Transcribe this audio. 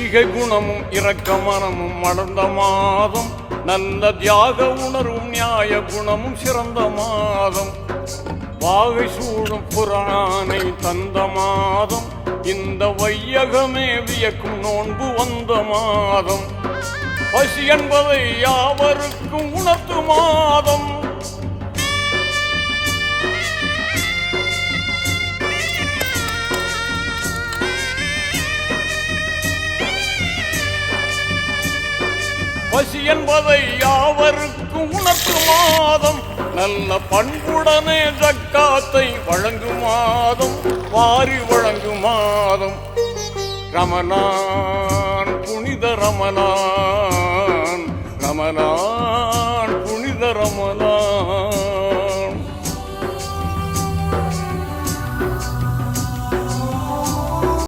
ஈகை குணமும் இரக்க மனமும் வளர்ந்த மாதம், நல்ல தியாக உணர்வும் நியாய குணமும் சிறந்த மாதம், வாகை சூழும் புராணை தந்த மாதம், இந்த வையகமே வியக்கும் நோன்பு வந்த மாதம், பசி என்பதை யாவருக்கும் உணர்த்து மாதம், பசி என்பதை யாவருக்கும் உணர்த்து மாதம், நல்ல பண்புடனே ஜக்காத்தை வழங்கும் மாதம், வாரி வழங்கும் மாதம், ரமலான் புனித ரமலான், ரமலான்